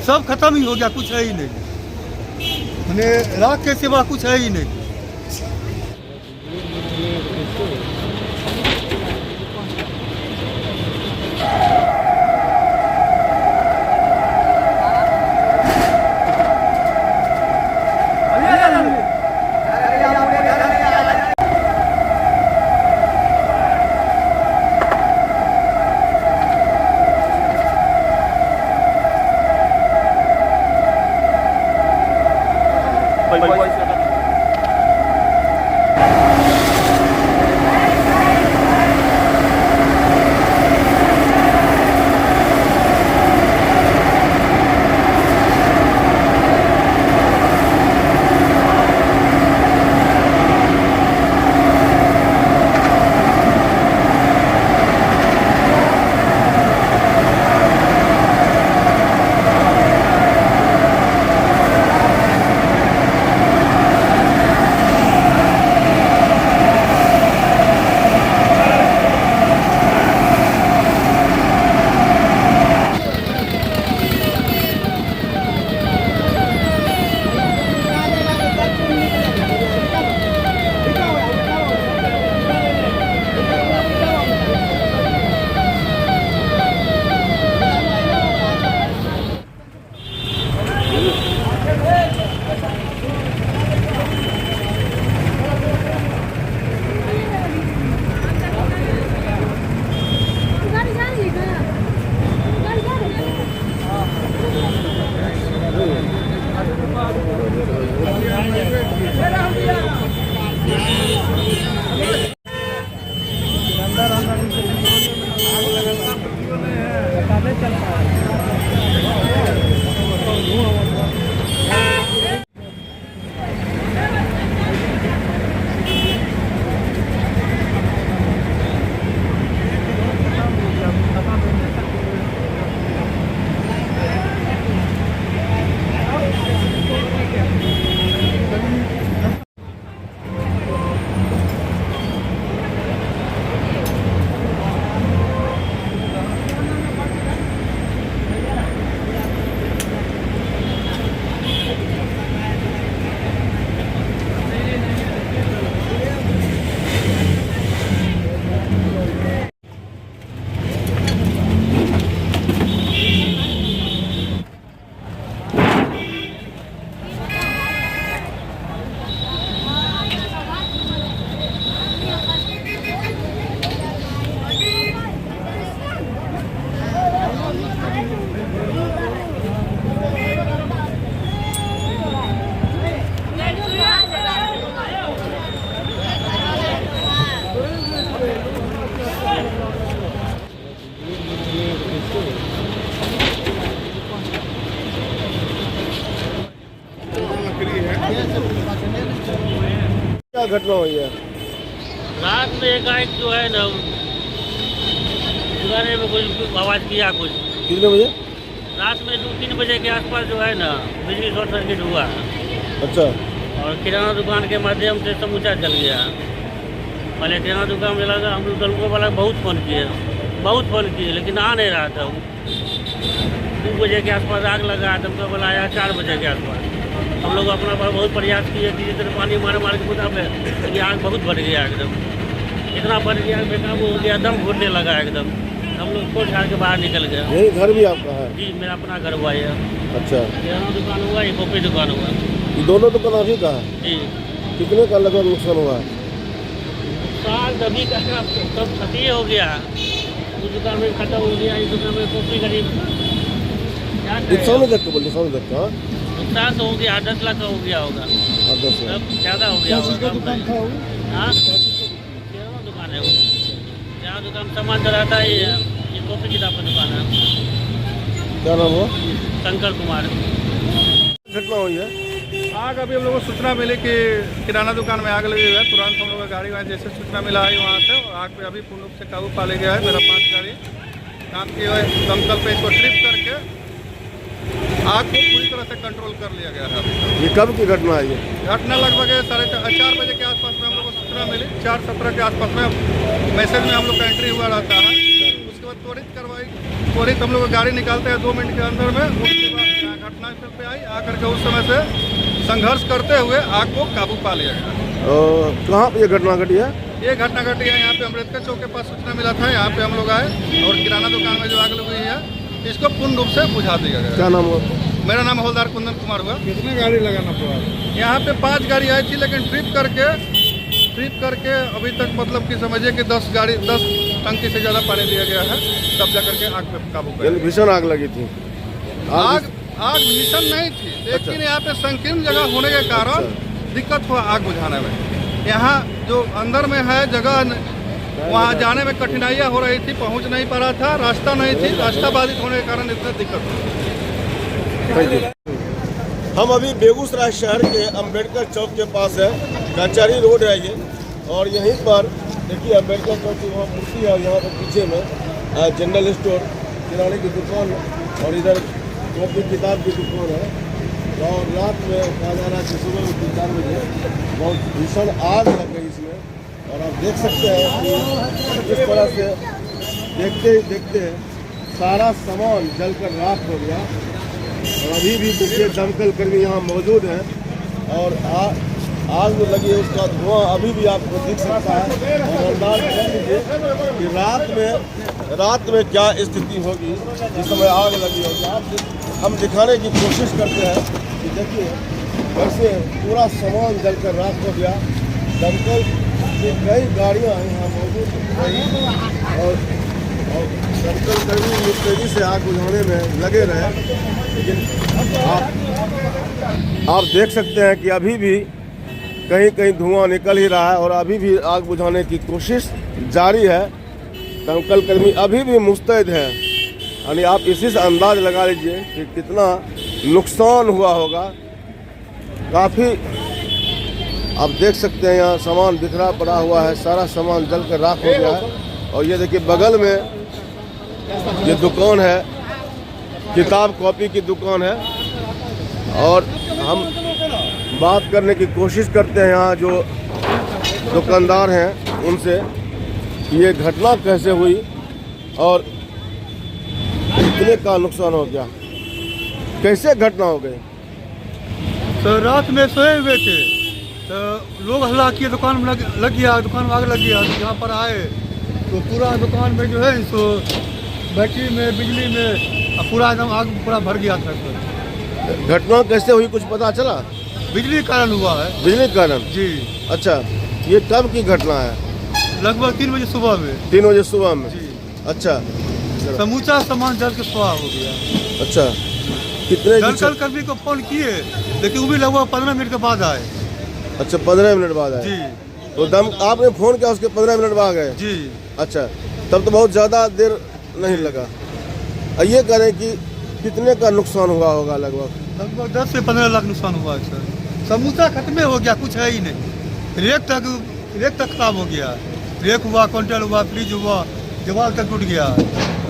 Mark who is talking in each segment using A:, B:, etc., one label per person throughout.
A: सब खत्म ही हो गया, कुछ है ही नहीं। मैंने राख के सिवा कुछ है ही नहीं।
B: क्या घटना हुई है?
C: रात में एकाएक जो है ना दुकाने में कुछ आवाज़ किया कुछ।
B: कितने बजे?
C: रात में 2-3 बजे के आसपास जो है ना बिजली शॉर्ट सर्किट हुआ।
B: अच्छा।
C: और किराना दुकान के माध्यम से समूचा चल गया। पहले किराना दुकान में लगा, हम लोग दलको वाला बहुत फ़ोन किए लेकिन आ नहीं रहा था। 2 बजे के आसपास आग लगा, दमकल वाला आया 4 बजे के आसपास। हम लोग अपना पर बहुत प्रयास किए कि जितने पानी मार के बुझा पे, लेकिन आग बहुत बढ़ गया एकदम। इतना बढ़ गया बेकाबू हो गया, दम घुटने लगा एकदम। हम लोग छोड़ छाड़ के बाहर निकल गए।
B: यही घर भी आपका है?
C: जी, मेरा अपना घर हुआ है।
B: अच्छा।
C: किराना दुकान हुआ, एक कॉपी दुकान हुआ।
B: ये दोनों दुकान आप ही का है?
C: जी।
B: कितने का लगभग नुकसान हुआ?
C: नुकसान अभी का सब क्षति हो गया। उस दुकान में खत्म हो गया, इस दुकान में कॉपी करीब
B: सामने देख के बोलिए, सामने देख के। हाँ,
C: नुकसान तो हो गया, 10 लाख का हो गया होगा।
B: 10 लाख
C: ज़्यादा हो गया होगा। हाँ, किराना दुकान है वो। यहाँ दुकान सामान चलाता ही है। ये कॉपी किताब का दुकान है।
B: क्या नाम हुआ?
C: शंकर कुमार।
B: घटना हुई है?
D: आग अभी हम लोगों को सूचना मिली कि किराना दुकान में आग लगी हुई है। तुरंत हम लोग का गाड़ी वहाँ जैसे सूचना मिला है वहाँ से, और आग पे अभी पूर्ण रूप से काबू पा लिया गया है। मेरा 5 गाड़ी काम की हुए दमकल पे इसको ट्रिप करके आग को पूरी तरह से कंट्रोल कर लिया गया है।
B: ये कब की घटना है? ये
D: घटना लगभग 4:30 बजे के आसपास में हम लोग को सूचना मिली। 4:17 के आसपास में मैसेज में हम लोग का एंट्री हुआ रहता है। उसके बाद त्वरित हम लोग गाड़ी निकालते हैं 2 मिनट के अंदर में। उसके बाद घटनास्थल पे आई, आकर के उस समय से संघर्ष करते हुए आग को काबू पा लिया गया।
B: कहाँ पे ये घटना घटी है?
D: ये घटना घटी है यहाँ पे अम्बेडकर चौक के पास सूचना मिला था, यहाँ पे हम लोग आए और किराना दुकान में जो आग लगी हुई है इसको पूर्ण रूप से बुझा दिया गया।
B: क्या नाम हुआ?
D: मेरा नाम हवलदार कुंदन कुमार हुआ।
A: कितनी गाड़ी लगाना पड़ा?
D: यहाँ पे 5 गाड़ी आई थी, लेकिन ट्रिप करके अभी तक मतलब कि समझिए कि 10 टंकी से ज़्यादा पानी दिया गया है, तब जाकर के आग पे काबू पाया।
B: भीषण आग लगी थी?
D: आग भीषण नहीं थी, लेकिन यहाँ पे संकीर्ण जगह होने के कारण दिक्कत हुआ आग बुझाने में। यहाँ जो अंदर में है जगह, वहाँ जाने में कठिनाइयाँ हो रही थी, पहुँच नहीं पा रहा था, रास्ता नहीं थी, रास्ता बाधित होने के कारण इतना दिक्कत हुई।
B: हम अभी बेगूसराय शहर के अम्बेडकर चौक के पास है, कचहरी रोड है ये, और यहीं पर देखिए अम्बेडकर चौक की वहाँ मूर्ति है, यहाँ पर पीछे में जनरल स्टोर, किराने की दुकान और इधर कॉपी किताब की दुकान है। और रात में कहा जा रहा है कि सुबह में 3-4 बजे बहुत भीषण आग लग गई इसमें, और आप देख सकते हैं कि किस तरह से देखते ही देखते सारा सामान जलकर राख हो गया। और अभी भी देखिए दमकल कर्मी यहाँ मौजूद हैं, और आग जो लगी है उसका धुआं अभी भी आपको दिख सकता है। और अंदाज कर लीजिए कि रात में क्या स्थिति होगी जिस समय आग लगी होगी। आप हम दिखाने की कोशिश करते हैं कि देखिए कैसे पूरा सामान जलकर राख हो गया। दमकल की कई गाड़ियाँ यहाँ मौजूद रही और दमकल कर्मी तेजी से आग बुझाने में लगे रहे, लेकिन आप देख सकते हैं कि अभी भी कहीं कहीं धुआं निकल ही रहा है और अभी भी आग बुझाने की कोशिश जारी है। दमकल कर्मी अभी भी मुस्तैद है, यानी आप इसी से अंदाज लगा लीजिए कि कितना नुकसान हुआ होगा। काफ़ी आप देख सकते हैं यहाँ सामान बिखरा पड़ा हुआ है, सारा सामान जलकर राख हो गया है। और ये देखिए बगल में ये दुकान है, किताब कॉपी की दुकान है, और हम बात करने की कोशिश करते हैं यहाँ जो दुकानदार हैं उनसे, ये घटना कैसे हुई और कितने का नुकसान हो गया, कैसे घटना हो गई।
A: तो रात में सोए हुए थे तो लोग हल्ला किए, दुकान में लग गया, दुकान में आग लग गया। तो यहाँ पर आए तो पूरा दुकान में जो है सो बैटरी में, बिजली में पूरा एकदम आग पूरा भर गया था।
B: घटना कैसे हुई कुछ पता चला?
A: बिजली के कारण हुआ है।
B: बिजली के कारण?
A: जी।
B: अच्छा, ये कब की घटना है?
A: लगभग 3 बजे सुबह में।
B: 3 बजे सुबह में?
A: जी।
B: अच्छा,
A: समूचा सामान जल के स्वाह हो गया।
B: अच्छा, कितने
A: दमकल कर्मी को फोन किए, लेकिन वो भी लगभग 15 मिनट के बाद आए।
B: अच्छा, 15 मिनट बाद आए?
A: जी।
B: तो आपने फोन किया उसके 15 मिनट बाद गए?
A: जी।
B: अच्छा, तब तो बहुत ज़्यादा देर नहीं लगा। ये करें कि कितने का नुकसान हुआ होगा?
A: लगभग 10 से 15 लाख नुकसान हुआ है सर। समूचा खत्म हो गया, कुछ है ही नहीं। रेक तक खराब हो गया, रेक हुआ, काउंटर हुआ, फ्रिज हुआ, दीवार तक टूट गया।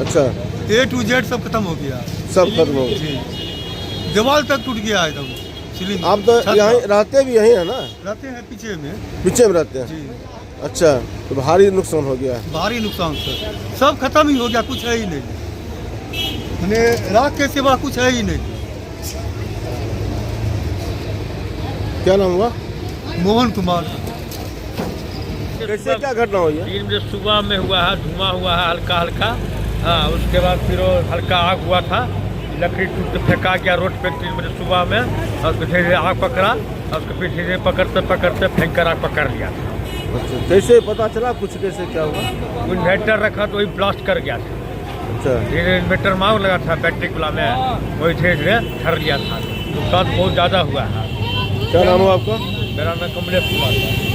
B: अच्छा,
A: A to Z सब खत्म हो गया।
B: सब खत्म हो गया?
A: जी। दीवार तक टूट गया एकदम। सीलिंग।
B: आप तो यहाँ रहते भी यहीं है ना?
A: रहते हैं पीछे में।
B: पीछे में रहते हैं?
A: जी।
B: अच्छा, तो भारी नुकसान हो गया?
A: भारी नुकसान सर, सब खत्म ही हो गया, कुछ है ही नहीं। मैंने राख के सिवा कुछ है ही नहीं।
B: क्या नाम हुआ?
A: मोहन कुमार।
B: कैसे क्या घटना हुई है?
C: 3 बजे सुबह में हुआ है, धुआं हुआ है हल्का हल्का। हाँ, उसके बाद फिर वो हल्का आग हुआ था, लकड़ी टूट के फेंका गया रोड पे 3 बजे सुबह में, और उसको धीरे धीरे आग पकड़ा, और उसको फिर धीरे पकड़ते फेंक कर आग पकड़ लिया था।
B: अच्छा, कैसे पता चला कुछ, कैसे क्या हुआ?
C: इन्वर्टर रखा तो वही ब्लास्ट कर गया था।
B: अच्छा,
C: धीरे इन्वर्टर मांग लगा था बैटरी वाला में, वही धीरे धीरे ठर लिया था। नुकसान बहुत ज़्यादा हुआ है।
B: क्या नाम हुआ आपका?
C: मेरा नाम कमलेश कुमार है।